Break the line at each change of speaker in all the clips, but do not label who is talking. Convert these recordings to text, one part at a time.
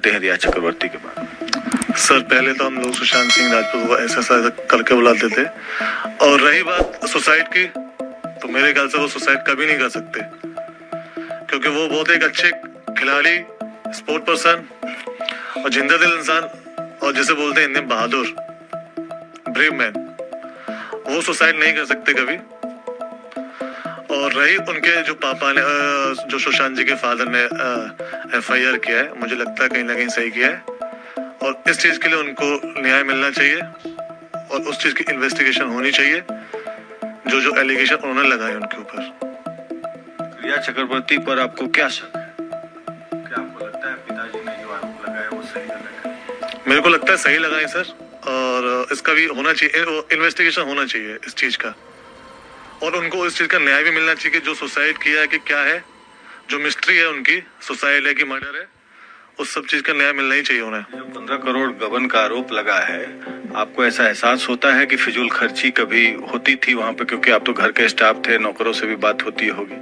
चाहते हैं रिया चक्रवर्ती के बारे में?
सर पहले तो हम लोग सुशांत सिंह राजपूत को ऐसा करके बुलाते थे, और रही बात सुसाइड की, तो मेरे ख्याल से वो सुसाइड कभी नहीं कर सकते, क्योंकि वो बहुत एक अच्छे खिलाड़ी, स्पोर्ट पर्सन और जिंदा दिल इंसान, और जैसे बोलते हैं हिंदी में बहादुर, ब्रेव मैन, वो सुसाइड नहीं कर सकते कभी। और रही उनके जो पापा ने, जो सुशांत जी के फादर ने FIR किया है, मुझे लगता है कहीं ना कहीं सही किया है, और इस चीज के लिए उनको न्याय मिलना चाहिए और उस चीज की इन्वेस्टिगेशन होनी चाहिए, जो जो एलिगेशन उन्होंने लगाए उनके ऊपर।
रिया चक्रवर्ती पर आपको क्या शक है? क्या आपको लगता है पिताजी ने जो आरोप लगाया वो सही लगाया?
मेरे को लगता है सही लगाए सर, और इसका भी होना चाहिए, इन्वेस्टिगेशन होना चाहिए इस चीज का, और उनको इस चीज का न्याय भी मिलना चाहिए कि जो सुसाइड किया है कि क्या है, जो मिस्ट्री है उनकी, सुसाइड है कि मर्डर है, उस सब चीज का न्याय मिलना ही चाहिए उन्हें।
15 करोड़ गबन का आरोप लगा है, आपको ऐसा एहसास होता है कि फिजूल खर्ची कभी होती थी वहां पे? क्योंकि आप तो घर के स्टाफ थे, नौकरों से भी बात होती होगी।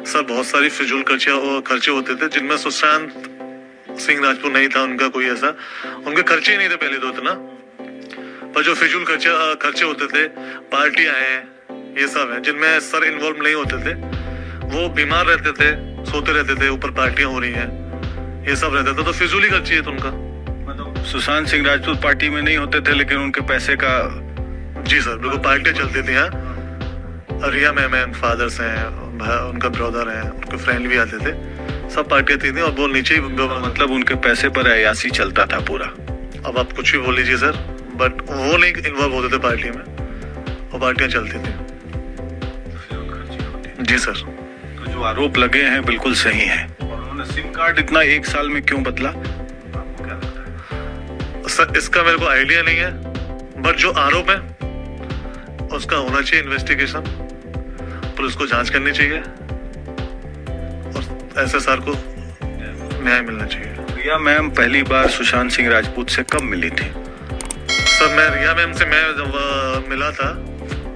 सर बहुत सारी फिजूल खर्चे होते थे, जिनमें सुशांत सिंह राजपूत नहीं था उनका कोई ऐसा, उनके खर्चे ही नहीं थे पहले तो इतना, पर जो फिजूल खर्चे होते थे, पार्टियां हैं, ये सब है जिनमें सर इन्वॉल्व नहीं होते थे, वो बीमार रहते थे, सोते रहते थे, ऊपर पार्टियां हो रही हैं, ये सब रहता था, तो फिजूली खर्ची है तो उनका।
मतलब सुशांत सिंह राजपूत पार्टी में नहीं होते थे, लेकिन उनके पैसे का?
जी सर बिल्कुल, पार्टियां चलती थी यहाँ। रिया मैम है, फादर्स हैं, उनका ब्रदर है, उनके फ्रेंड भी आते थे, सब पार्टियां थी और वो नीचे ही,
मतलब उनके पैसे पर अयासी चलता था पूरा।
अब आप कुछ भी बोल लीजिए सर, बट वो नहीं इन्वॉल्व होते थे पार्टी में, वो पार्टियां चलती थी। जी सर।
तो जो आरोप लगे हैं बिल्कुल सही है, और उन्होंने सिम कार्ड इतना 1 साल में क्यों बदला, आपको क्या लगता है?
सर इसका मेरे को आइडिया नहीं है, बट जो आरोप है उसका होना चाहिए इन्वेस्टिगेशन, पुलिस को जांच करनी चाहिए और ऐसे सर को न्याय मिलना चाहिए।
रिया मैम पहली बार सुशांत सिंह राजपूत से कब मिली थी?
सर मैं रिया मैम से मैं जब मिला था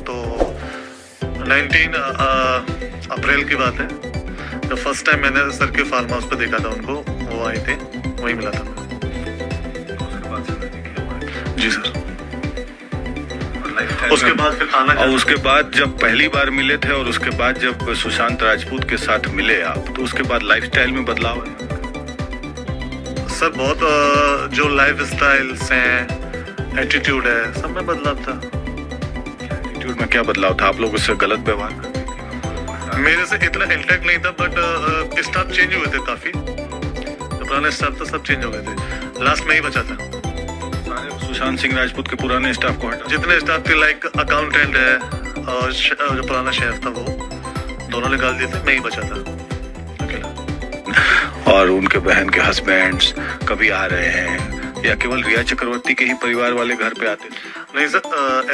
तो 19 अप्रैल की बात है, जब फर्स्ट टाइम मैंने सर के फार्म हाउस पे देखा था उनको, वो आए थे, वही मिला था मैं। जी सर। उसके बाद फिर आना,
और उसके बाद जब पहली बार मिले थे और उसके बाद जब सुशांत राजपूत के साथ मिले आप, तो उसके बाद लाइफस्टाइल में बदलाव है?
सर बहुत जो लाइफ स्टाइल्स हैं, एटीट्यूड है, सब में बदलाव था।
एटीट्यूड में क्या बदलाव था? आप लोग उससे गलत व्यवहार करते थे?
मेरे से इतना इंटरेक्ट नहीं था, बट स्टाफ चेंज हुए थे काफी, तो पुराने स्टाफ था सब चेंज हो गए थे, लास्ट में ही बचा था।
सुशांत सिंह राजपूत के पुराने स्टाफ को हटा?
जितने स्टाफ थे, लाइक अकाउंटेंट है और जो पुराना शेफ था वो दोनों निकाल दिए थे, मैं ही बचा था अकेला।
और उनके बहन के हस्बैंड्स कभी आ रहे हैं या केवल रिया चक्रवर्ती के ही परिवार वाले घर पे आते थे?
नहीं सर,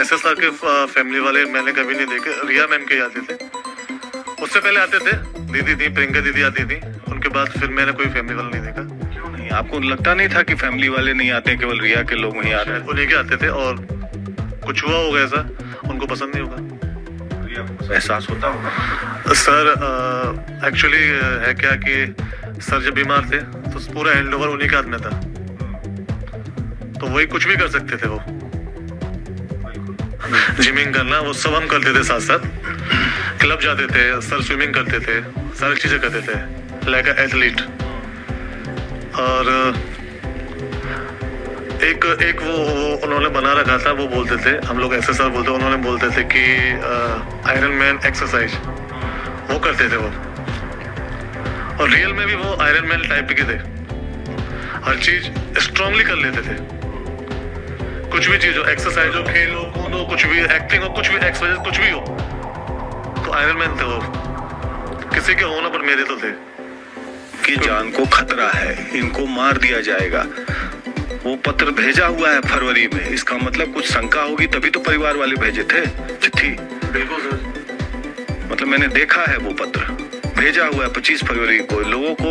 SSR के फैमिली वाले मैंने कभी नहीं देखे, रिया मैम के आते थे, उससे पहले आते थे, दीदी थी, प्रियंका दीदी आती थी, उनके बाद फिर मैंने कोई फैमिली वाला नहीं देखा।
क्यों नहीं? आपको लगता नहीं था कि फैमिली वाले नहीं आते, केवल रिया के लोग वहीं आ रहे हैं?
उन्हीं के आते थे, और कुछ हुआ होगा ऐसा, उनको पसंद नहीं होगा।
एहसास होता होगा
सर एक्चुअली है क्या कि सर जब बीमार थे तो पूरा हैंड ओवर उन्हीं के हाथ में था, तो वही कुछ भी कर सकते थे, वो जिमिंग करना वो सब हम करते थे, साथ साथ क्लब जाते थे, सर स्विमिंग करते थे, सारी चीजें करते थे लाइक एथलीट। और एक वो उन्होंने बना रखा था, वो बोलते थे, हम लोग SSR बोलते, उन्होंने बोलते थे कि आयरन मैन एक्सरसाइज वो करते थे वो, और रियल में भी वो आयरन मैन टाइप के थे, हर चीज स्ट्रांगली कर लेते थे, कुछ भी चीज हो, एक्सरसाइज हो, खेल हो, कूद हो, कुछ भी एक्टिंग हो, कुछ भी एक्सरसाइज, कुछ भी हो, तो आयरन मैन थे वो, किसी के होना पर मेरे तो थे
कि जान को खतरा है, इनको मार दिया जाएगा। वो पत्र भेजा हुआ है फरवरी में, इसका मतलब कुछ शंका होगी तभी तो परिवार वाले भेजे थे चिट्ठी।
बिल्कुल सर,
मतलब मैंने देखा है वो पत्र भेजा हुआ है 25 फरवरी को। लोगों को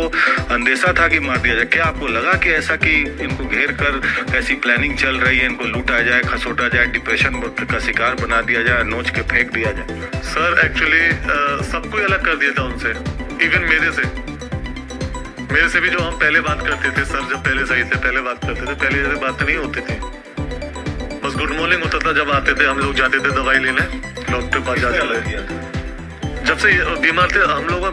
अंदेशा था कि मार दिया जाए। क्या आपको लगा कि ऐसा कि इनको घेर कर ऐसी प्लानिंग चल रही है, इनको लूटा जाए, खसोटा जाए, डिप्रेशन का शिकार बना दिया जाए, नोच के फेंक दिया जाए?
सर एक्चुअली सबको अलग कर दिया था उनसे, इवन मेरे से, मेरे से भी जो हम पहले बात करते थे सर, जब पहले सही थे पहले बात करते थे, पहले जैसे बातें नहीं होती थी, बस गुड मॉर्निंग होता था जब आते थे हम लोग, जाते थे दवाई लेने डॉक्टर पास जाते थे। जब से बीमार थे हम लोग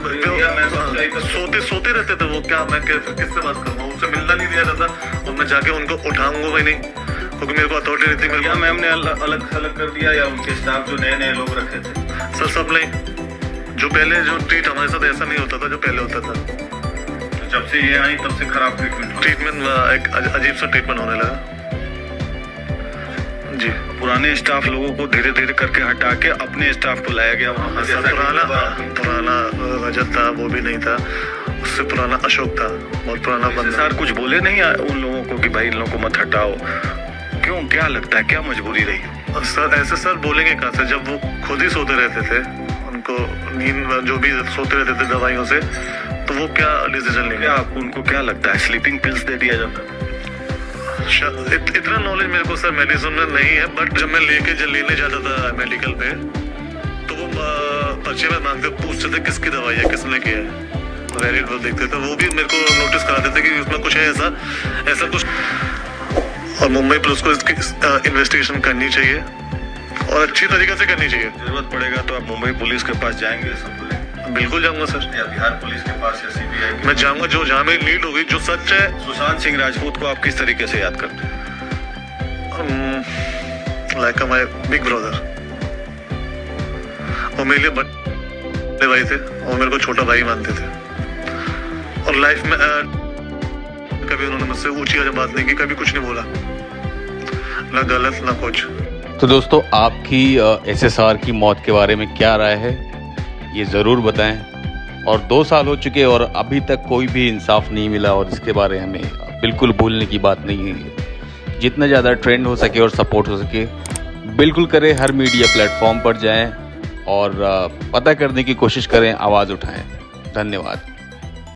सोते रहते थे वो, क्या मैं किससे बात करूँगा, उनसे मिलना नहीं दिया जाता, और मैं जाके उनको उठाऊंगा भी नहीं क्योंकि मेरे को अथॉरिटी नहीं थी। मेरे को
मैम ने अलग थलग कर दिया या उनके स्टाफ जो नए नए लोग रखे थे?
सर सब नहीं, जो पहले जो ट्रीट हमारे साथ ऐसा नहीं होता था जो पहले होता था।
तो जब से ये आई तब से खराब
ट्रीटमेंट एक अजीब सा ट्रीटमेंट होने लगा जी।
पुराने स्टाफ लोगों को धीरे धीरे करके हटा के अपने स्टाफ को लाया गया वहाँ।
पुराना रजत था वो भी नहीं था, उससे पुराना अशोक था, बहुत पुराना बंदा।
सर कुछ बोले नहीं उन लोगों को कि भाई इन लोगों को मत हटाओ, क्यों, क्या लगता है क्या मजबूरी रही?
सर ऐसे सर बोलेंगे कहाँ से, जब वो खुद ही सोते रहते थे, उनको नींद जो भी सोते रहते थे दवाइयों से, तो वो क्या डिसीजन लेंगे?
आपको उनको क्या लगता है स्लीपिंग पिल्स दे दिया जाता?
इतना नॉलेज मेरे को सर मेडिसिन में नहीं है, बट जब मैं लेने जाता था मेडिकल पे तो वो पर्चे में मांगते पूछते थे किसकी दवाई है, किसने किया है, वेरिएंट वो देखते थे, वो भी मेरे को नोटिस कराते थे कि उसमें कुछ है ऐसा कुछ। और मुंबई पुलिस को इसकी इन्वेस्टिगेशन करनी चाहिए और अच्छी तरीके से करनी चाहिए।
जरूरत पड़ेगा तो आप मुंबई पुलिस के पास जाएंगे?
बिल्कुल जाऊंगा सर,
या बिहार पुलिस के पास या सीबीआई?
मैं जाऊंगा, जो जहाँ मेरी लीड होगी, जो सच है।
सुशांत सिंह राजपूत को आप किस तरीके से याद करते हैं?
लाइक माय बिग ब्रदर, वो मेरे लिए बड़े भाई थे, वो मेरे को छोटा भाई मानते थे, और लाइफ में कभी उन्होंने मुझसे ऊंची बात नहीं की, कभी कुछ नहीं बोला, ना गलत ना कुछ।
तो दोस्तों आपकी एसएसआर की मौत के बारे में क्या राय है ये ज़रूर बताएं। और 2 साल हो चुके और अभी तक कोई भी इंसाफ नहीं मिला, और इसके बारे में हमें बिल्कुल भूलने की बात नहीं है। जितना ज़्यादा ट्रेंड हो सके और सपोर्ट हो सके बिल्कुल करें, हर मीडिया प्लेटफॉर्म पर जाएं और पता करने की कोशिश करें, आवाज़ उठाएं। धन्यवाद।